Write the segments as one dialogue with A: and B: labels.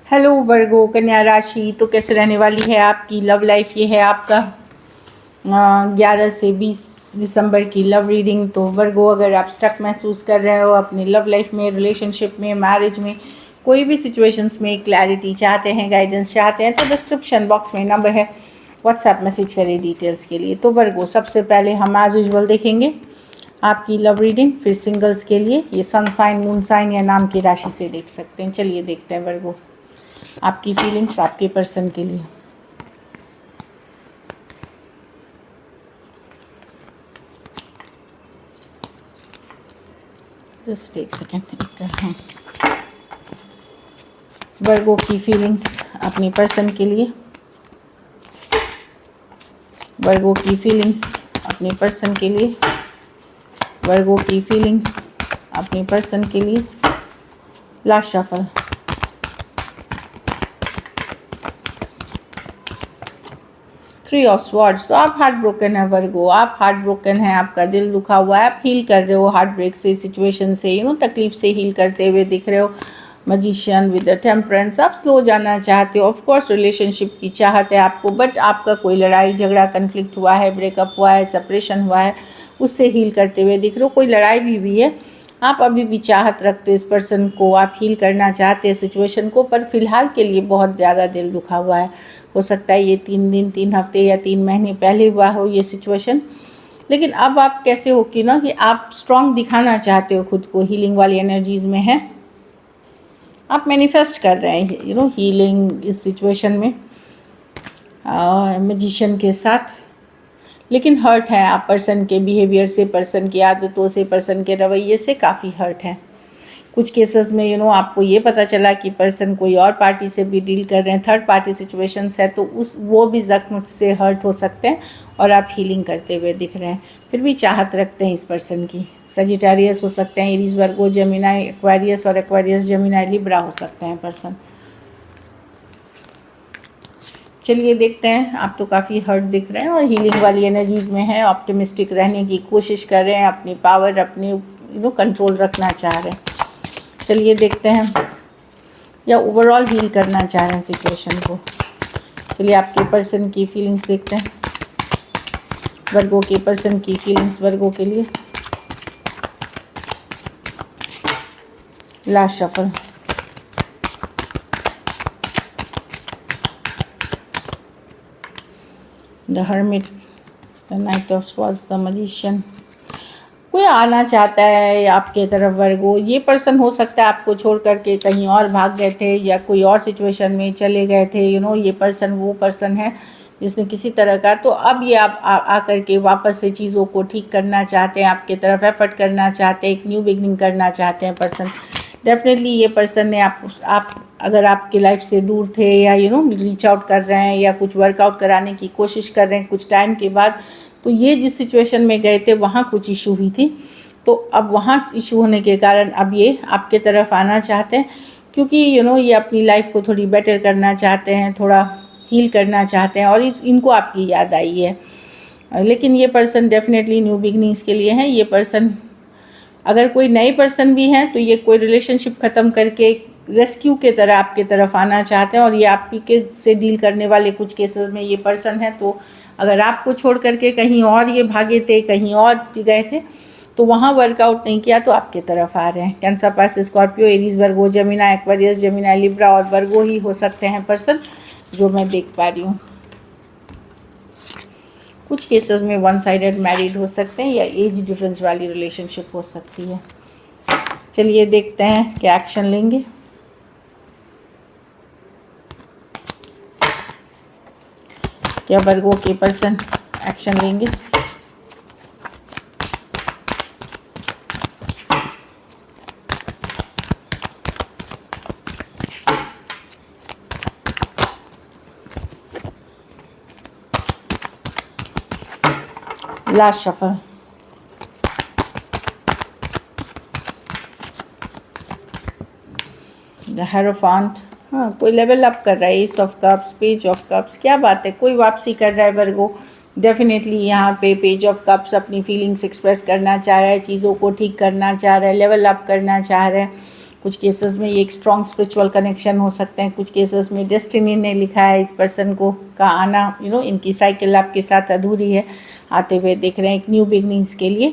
A: Hello वर्गो कन्या राशि, तो कैसे रहने वाली है आपकी लव लाइफ। ये है आपका 11 से 20 दिसंबर की लव रीडिंग। तो वर्गो, अगर आप स्टक महसूस कर रहे हो अपनी लव लाइफ में, रिलेशनशिप में, मैरिज में, कोई भी सिचुएशंस में क्लैरिटी चाहते हैं, गाइडेंस चाहते हैं, तो डिस्क्रिप्शन बॉक्स में नंबर है, व्हाट्सएप मैसेज करें डिटेल्स के लिए। तो वर्गो, सबसे पहले हम आज यूजुअल देखेंगे आपकी लव रीडिंग, फिर सिंगल्स के लिए ये सन साइन, मून साइन या नाम की राशि से देख सकते हैं। चलिए देखते हैं वर्गो, आपकी फीलिंग्स आपके पर्सन के लिए। जस्ट एक सेकेंड। वर्गो की फीलिंग्स अपने पर्सन के लिए। वर्गो की फीलिंग्स अपने पर्सन के लिए। वर्गो की फीलिंग्स अपने पर्सन के लिए। Last shuffle. Three of swords. तो आप हार्ट ब्रोकन है वर्गो, आप हार्ट ब्रोकन है, आपका दिल दुखा हुआ है, आप हील कर रहे हो हार्ट ब्रेक से, सिचुएशन से, तकलीफ से हील करते हुए दिख रहे हो। मजिशियन विद द टेम्परेंस, आप स्लो जाना चाहते हो। ऑफ कोर्स रिलेशनशिप की चाहत है आपको, बट आपका कोई लड़ाई झगड़ा कन्फ्लिक्ट हुआ है, ब्रेकअप हुआ है, सेपरेशन हुआ है, उससे हील करते हुए दिख रहे हो। कोई लड़ाई भी हुई है, आप अभी भी चाहत रखते हो इस पर्सन को, आप हील करना चाहते हैं सिचुएशन को, पर फिलहाल के लिए बहुत ज़्यादा दिल दुखा हुआ है। हो सकता है ये 3 दिन, 3 हफ्ते या 3 महीने पहले हुआ हो ये सिचुएशन। लेकिन अब आप कैसे हो कि कि आप स्ट्रॉन्ग दिखाना चाहते हो खुद को, हीलिंग वाली एनर्जीज़ में है, आप मैनिफेस्ट कर रहे हैं हीलिंग इस सिचुएशन में मैजिशियन के साथ। लेकिन हर्ट है आप पर्सन के बिहेवियर से, पर्सन की आदतों से, पर्सन के रवैये से काफ़ी हर्ट है। कुछ केसेस में आपको ये पता चला कि पर्सन कोई और पार्टी से भी डील कर रहे हैं, थर्ड पार्टी सिचुएशंस है, तो वो भी ज़ख्म से हर्ट हो सकते हैं और आप हीलिंग करते हुए दिख रहे हैं। फिर भी चाहत रखते हैं इस पर्सन की। सजिटेरियस हो सकते हैं, एरीज, वर्गो, जेमिनाई, एक्वेरियस, और एक्वेरियस जेमिनाई लिब्रा हो सकते हैं पर्सन। चलिए देखते हैं, आप तो काफ़ी हर्ट दिख रहे हैं और हीलिंग वाली एनर्जीज़ में हैं, ऑप्टिमिस्टिक रहने की कोशिश कर रहे हैं, अपनी पावर, अपनी कंट्रोल रखना चाह रहे हैं। चलिए देखते हैं, या ओवरऑल हील करना चाह रहे हैं सिचुएशन को। चलिए आपके पर्सन की फीलिंग्स देखते हैं, वर्गो के पर्सन की फीलिंग्स वर्गो के लिए। Last shuffle. The hermit, the night of swords, the magician. कोई आना चाहता है आपके तरफ वर्गो। ये पर्सन हो सकता है आपको छोड़ करके कहीं और भाग गए थे या कोई और सिचुएशन में चले गए थे। ये पर्सन वो पर्सन है जिसने किसी तरह का, तो अब ये आप आकर के वापस से चीज़ों को ठीक करना चाहते हैं, आपके तरफ एफर्ट करना चाहते हैं, एक न्यू बिगनिंग करना चाहते हैं पर्सन। डेफिनेटली ये पर्सन ने आप अगर आपके लाइफ से दूर थे या रीच आउट कर रहे हैं या कुछ वर्कआउट कराने की कोशिश कर रहे हैं कुछ टाइम के बाद, तो ये जिस सिचुएशन में गए थे वहाँ कुछ इशू हुई थी, तो अब वहाँ इशू होने के कारण अब ये आपके तरफ आना चाहते हैं, क्योंकि ये अपनी लाइफ को थोड़ी बेटर करना चाहते हैं, थोड़ा हील करना चाहते हैं, और इनको आपकी याद आई है। लेकिन ये पर्सन डेफिनेटली न्यू बिगनिंग्स के लिए है। ये पर्सन, अगर कोई नए पर्सन भी हैं तो ये कोई रिलेशनशिप ख़त्म करके रेस्क्यू के तरह आपके तरफ आना चाहते हैं, और ये आप ही के से डील करने वाले कुछ केसेस में ये पर्सन है। तो अगर आपको छोड़ करके कहीं और ये भागे थे, कहीं और गए थे, तो वहाँ वर्कआउट नहीं किया तो आपके तरफ आ रहे हैं। कैंसर, पास, स्कॉर्पियो, एरीज, वर्गो, जेमिना, एक्वेरियस, जेमिना, लिब्रा और वर्गो ही हो सकते हैं पर्सन जो मैं देख पा रही हूँ। कुछ केसेस में वन साइडेड मैरिड हो सकते हैं या एज डिफरेंस वाली रिलेशनशिप हो सकती है। चलिए देखते हैं क्या एक्शन लेंगे। क्या वर्गो के पर्सन एक्शन लेंगे? Last shuffle. द हेरोफांट। हाँ, कोई लेवल अप कर रहा है। S of cups, page of cups, क्या बात है, कोई वापसी कर रहा है वर्गो। डेफिनेटली यहाँ पे पेज ऑफ कप्स अपनी फीलिंग्स एक्सप्रेस करना चाह रहा है, चीज़ों को ठीक करना चाह रहा है, लेवल अप करना चाह रहा है। कुछ केसेस में ये एक स्ट्रॉन्ग स्पिरिचुअल कनेक्शन हो सकते हैं, कुछ केसेस में डेस्टिनी ने लिखा है इस पर्सन को का आना, इनकी साइकिल आपके साथ अधूरी है, आते हुए दिख रहे हैं एक न्यू बिगनिंग्स के लिए।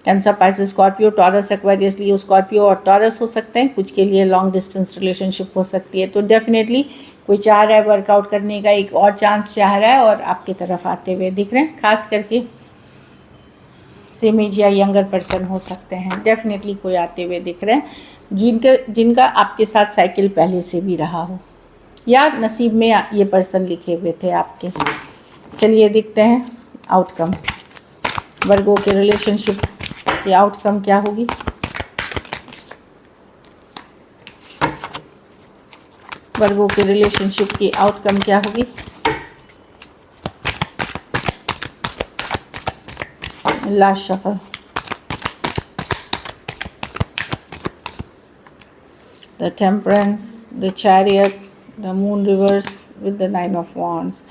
A: Cancer, Pisces, Scorpio, Taurus, Aquarius, Leo, Scorpio और टॉरस हो सकते हैं, कुछ के लिए लॉन्ग डिस्टेंस रिलेशनशिप हो सकती है। तो डेफिनेटली कोई चाह रहा है वर्कआउट करने का, एक और चांस चाह रहा है और आपकी तरफ आते हुए दिख रहे हैं। खास करके सेम एज या यंगर पर्सन हो सकते हैं, डेफिनेटली कोई आते हुए दिख रहे हैं जिनका आपके साथ साइकिल पहले से भी रहा हो या नसीब में ये पर्सन लिखे हुए थे आपके। चलिए देखते हैं आउटकम, वर्गो के रिलेशनशिप की आउटकम क्या होगी। वर्गो के रिलेशनशिप की आउटकम क्या होगी। Last shuffle, the temperance, the chariot, the moon reverse with the 9 of wands.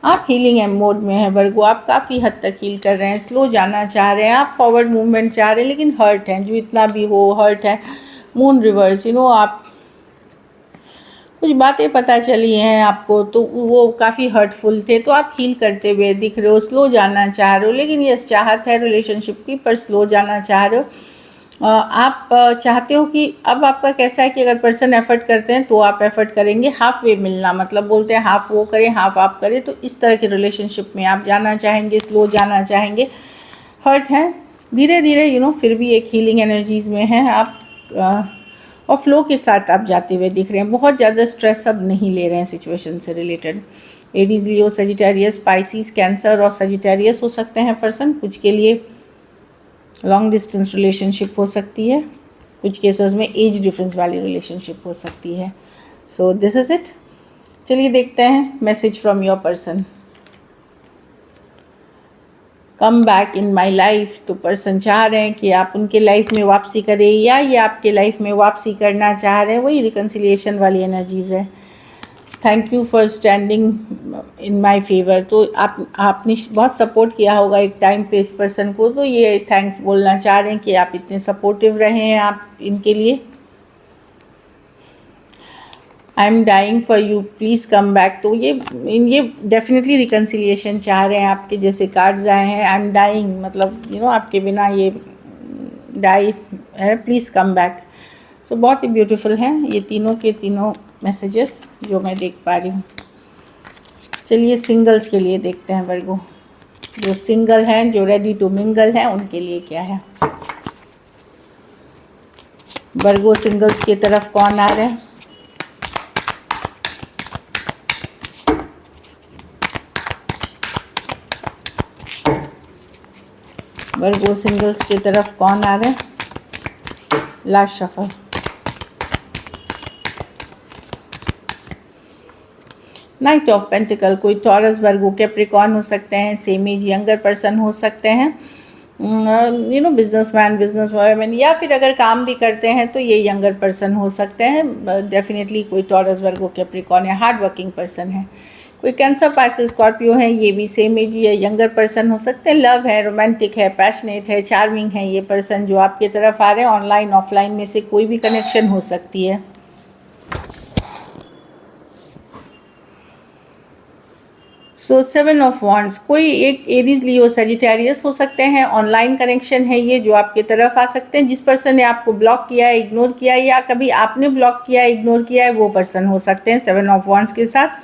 A: आप हीलिंग एंड मोड में हैं वर्गो, आप काफ़ी हद तक हील कर रहे हैं, स्लो जाना चाह रहे हैं, आप फॉरवर्ड मूवमेंट चाह रहे हैं, लेकिन हर्ट हैं, जो इतना भी हो हर्ट है। मून रिवर्स, आप कुछ बातें पता चली हैं आपको तो वो काफ़ी हर्टफुल थे, तो आप हील करते हुए दिख रहे हो, स्लो जाना चाह रहे हो, लेकिन ये चाहत है रिलेशनशिप की, पर स्लो जाना चाह रहे हो। आप चाहते हो कि अब आपका कैसा है कि अगर पर्सन एफर्ट करते हैं तो आप एफर्ट करेंगे, हाफ वे मिलना, मतलब बोलते हैं हाफ वो करें हाफ आप करें, तो इस तरह के रिलेशनशिप में आप जाना चाहेंगे, स्लो जाना चाहेंगे। हर्ट है धीरे धीरे फिर भी एक हीलिंग एनर्जीज़ में हैं आप, और फ्लो के साथ आप जाते हुए दिख रहे हैं, बहुत ज़्यादा स्ट्रेस अब नहीं ले रहे हैं सिचुएशन से रिलेटेड। एरीज, लियो, सजिटेरियस, स्पाइसीज, कैंसर और सजिटेरियस हो सकते हैं पर्सन, कुछ के लिए लॉन्ग डिस्टेंस रिलेशनशिप हो सकती है, कुछ केसेस में एज डिफरेंस वाली रिलेशनशिप हो सकती है। So this is it. चलिए देखते हैं message from your person. Come back in my life, तो पर्सन चाह रहे हैं कि आप उनके लाइफ में वापसी करें या ये आपके लाइफ में वापसी करना चाह रहे हैं, वही रिकन्सिलिएशन वाली एनर्जीज़ है। Thank you for standing in my favour, तो आपने बहुत सपोर्ट किया होगा एक टाइम पे इस पर्सन को, तो ये थैंक्स बोलना चाह रहे हैं कि आप इतने सपोर्टिव रहे हैं आप इनके लिए। I am dying for you please come back, तो ये डेफिनेटली रिकन्सिलिएशन चाह रहे हैं आपके, जैसे कार्ड्स आए हैं आई एम डाइंग, मतलब आपके बिना ये डाई है, प्लीज़ कम बैक। सो बहुत ही ब्यूटीफुल हैं ये तीनों के तीनों मैसेजेस जो मैं देख पा रही हूँ। चलिए सिंगल्स के लिए देखते हैं वर्गो, जो सिंगल हैं, जो रेडी टू मिंगल हैं, उनके लिए क्या है। वर्गो सिंगल्स की तरफ कौन आ रहे हैं। वर्गो सिंगल्स की तरफ कौन आ रहे हैं। Last shuffle, night of pentacle, कोई टॉरस, वर्गो, कैप्रिकॉर्न हो सकते हैं, सेम एज यंगर पर्सन हो सकते हैं, बिजनेसमैन, बिजनेस वुमेन, या फिर अगर काम भी करते हैं तो ये यंगर पर्सन हो सकते हैं। डेफिनेटली कोई टॉरस, वर्गो, कैप्रिकॉर्न या हार्ड वर्किंग पर्सन है। कोई कैंसर, पाइसेस, स्कॉर्पियो है, ये भी सेम एज या यंगर पर्सन हो सकते हैं। लव है, रोमांटिक है, पैशनेट है, चार्मिंग है ये पर्सन जो आपकी तरफ आ रहे हैं। ऑनलाइन ऑफलाइन में से कोई भी कनेक्शन हो सकती है। सो 7 ऑफ वॉन्ड्स, कोई एक एरीज, लियो, सजिटेरियस हो सकते हैं। ऑनलाइन कनेक्शन है ये जो आपकी तरफ आ सकते हैं। जिस पर्सन ने आपको ब्लॉक किया है, इग्नोर किया है, या कभी आपने ब्लॉक किया है, इग्नोर किया है, वो पर्सन हो सकते हैं 7 ऑफ वॉन्ड्स के साथ।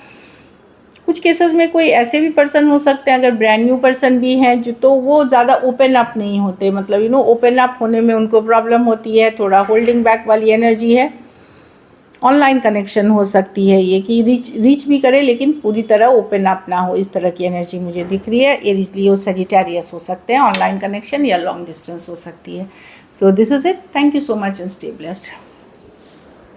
A: कुछ केसेस में कोई ऐसे भी पर्सन हो सकते हैं, अगर ब्रांड न्यू पर्सन भी हैं जो, तो वो ज़्यादा ओपन अप नहीं होते, मतलब ओपन अप होने में उनको प्रॉब्लम होती है, थोड़ा होल्डिंग बैक वाली एनर्जी है। ऑनलाइन कनेक्शन हो सकती है ये कि रीच भी करे लेकिन पूरी तरह ओपन अप ना हो, इस तरह की एनर्जी मुझे दिख रही है। एरीज, लियो, सजिटेरियस हो सकते हैं, ऑनलाइन कनेक्शन या लॉन्ग डिस्टेंस हो सकती है। So this is it, thank you so much and stay blessed.